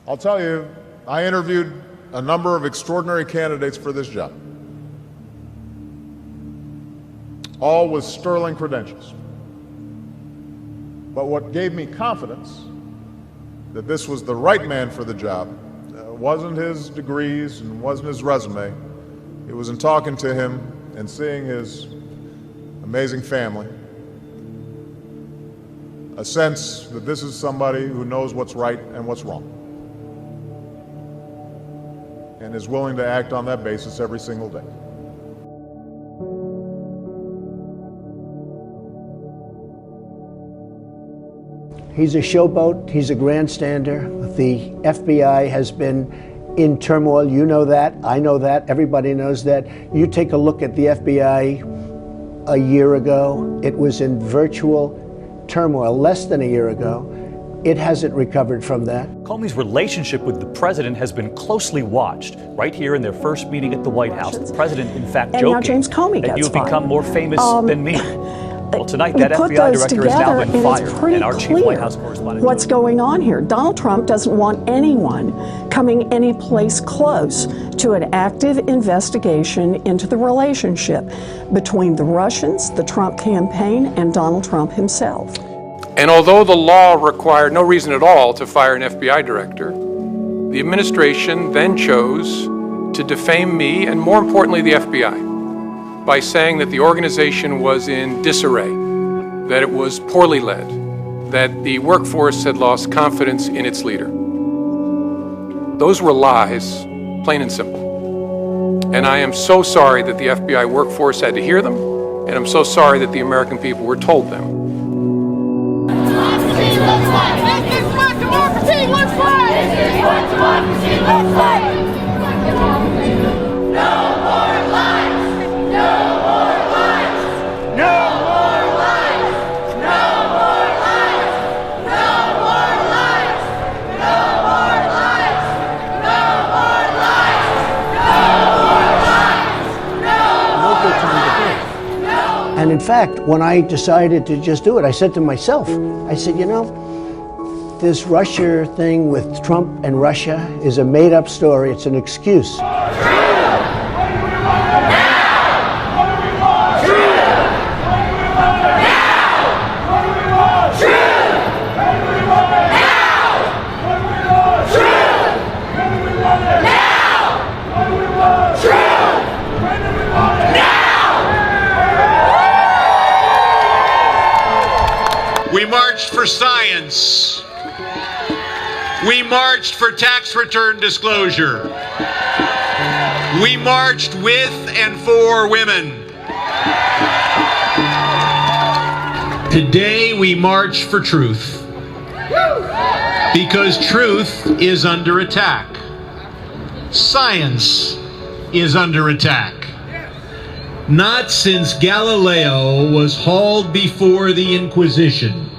I'll tell you, I interviewed a number of extraordinary candidates for this job, all with sterling credentials. But what gave me confidence that this was the right man for the job wasn't his degrees and wasn't his resume. It was in talking to him and seeing his amazing family, a sense that this is somebody who knows what's right and what's wrong, and is willing to act on that basis every single day. He's a showboat, he's a grandstander. The FBI has been in turmoil. You know that, I know that, everybody knows that. You take a look at the FBI a year ago, it was in virtual turmoil less than a year ago. It hasn't recovered from that. Comey's relationship with the president has been closely watched. Right here in their first meeting at the White House, the president, in fact, and joking now James Comey that gets you've become more famous than me. Well, tonight, that put FBI those director has now together, been and it's fired, pretty and our chief clear White House correspondent. What's going on here? Donald Trump doesn't want anyone coming any place close to an active investigation into the relationship between the Russians, the Trump campaign, and Donald Trump himself. And although the law required no reason at all to fire an FBI director, the administration then chose to defame me and, more importantly, the FBI by saying that the organization was in disarray, that it was poorly led, that the workforce had lost confidence in its leader. Those were lies, plain and simple. And I am so sorry that the FBI workforce had to hear them, and I'm so sorry that the American people were told them. Democracy looks like. This is what democracy looks like. This is what democracy looks like. No more lies. No more lies. No more lies. No more lies. No more lies. No more lies. No more lies. No more lies. And in fact, when I decided to just do it, I said to myself, I said, you know, this Russia thing with Trump and Russia is a made-up story. It's an excuse. We marched for science. We marched for tax return disclosure. We marched with and for women. Today we march for truth. Because truth is under attack. Science is under attack. Not since Galileo was hauled before the Inquisition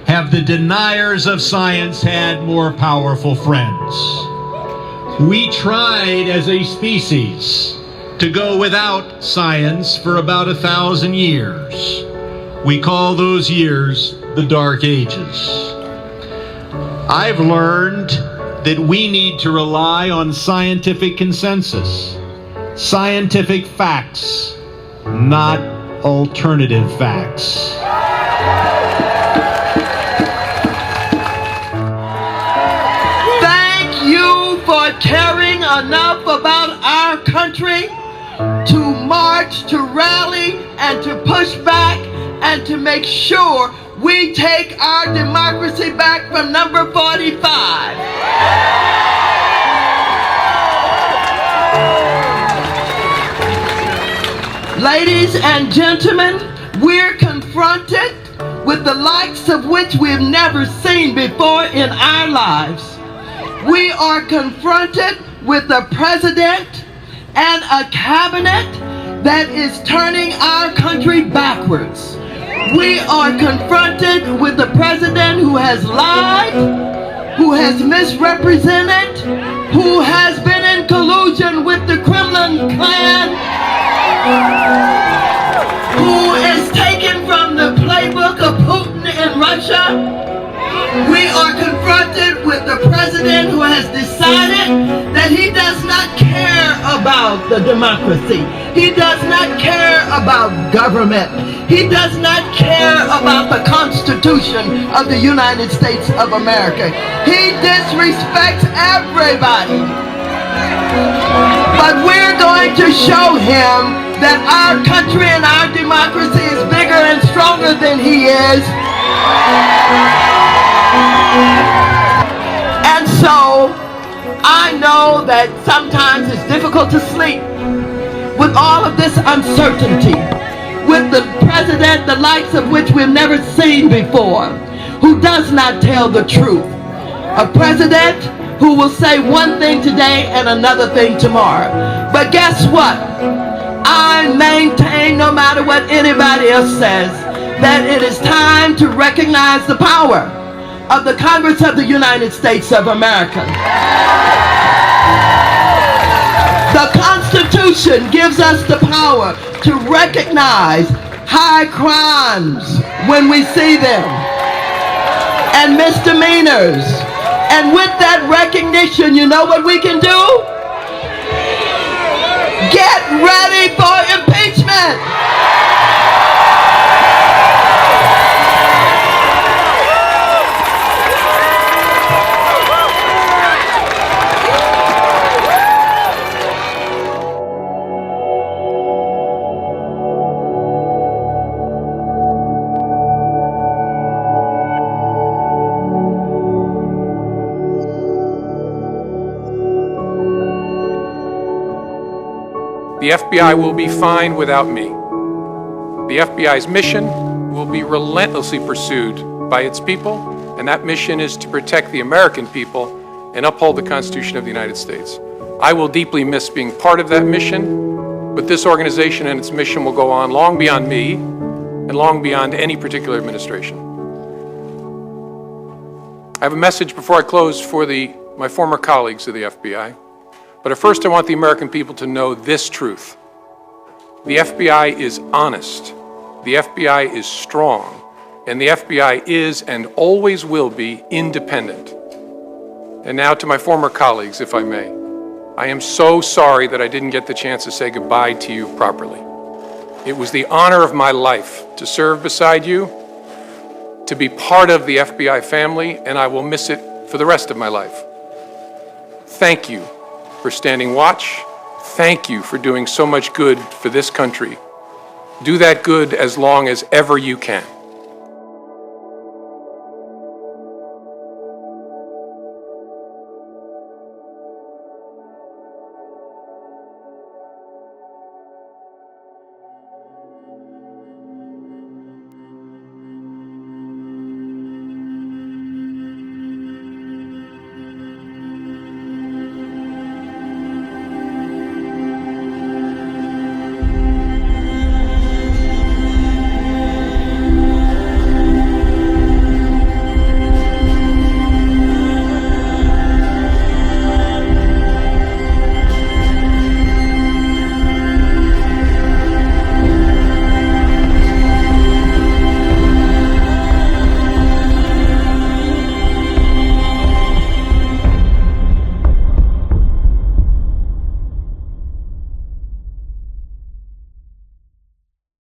have the deniers of science had more powerful friends. We tried as a species to go without science for about 1,000 years. We call those years the Dark Ages. I've learned that we need to rely on scientific consensus, scientific facts, not alternative facts. Thank you for caring enough about our country to march, to rally, and to push back, and to make sure we take our democracy back from number 45. Ladies and gentlemen, we're confronted with the likes of which we've never seen before in our lives. We are confronted with a president and a cabinet that is turning our country backwards. We are confronted with a president who has lied, who has misrepresented, who has been in collusion with the Kremlin clan, who is taken from the playbook of Putin in Russia, We are confronted with the president who has decided that he does not care about the democracy. He does not care about government. He does not care about the Constitution of the United States of America. He disrespects everybody. But we're going to show him that our country and our democracy is bigger and stronger than he is. And so, I know that sometimes it's difficult to sleep with all of this uncertainty, with the president, the likes of which we've never seen before, who does not tell the truth. A president who will say one thing today and another thing tomorrow. But guess what? I maintain, no matter what anybody else says, that it is time to recognize the power of the Congress of the United States of America. The Constitution gives us the power to recognize high crimes when we see them and misdemeanors. And with that recognition, you know what we can do? Get ready for impeachment. The FBI will be fine without me. The FBI's mission will be relentlessly pursued by its people, and that mission is to protect the American people and uphold the Constitution of the United States. I will deeply miss being part of that mission, but this organization and its mission will go on long beyond me and long beyond any particular administration. I have a message before I close for my former colleagues of the FBI. But first, I want the American people to know this truth. The FBI is honest, the FBI is strong, and the FBI is and always will be independent. And now to my former colleagues, if I may. I am so sorry that I didn't get the chance to say goodbye to you properly. It was the honor of my life to serve beside you, to be part of the FBI family, and I will miss it for the rest of my life. Thank you for standing watch. Thank you for doing so much good for this country. Do that good as long as ever you can.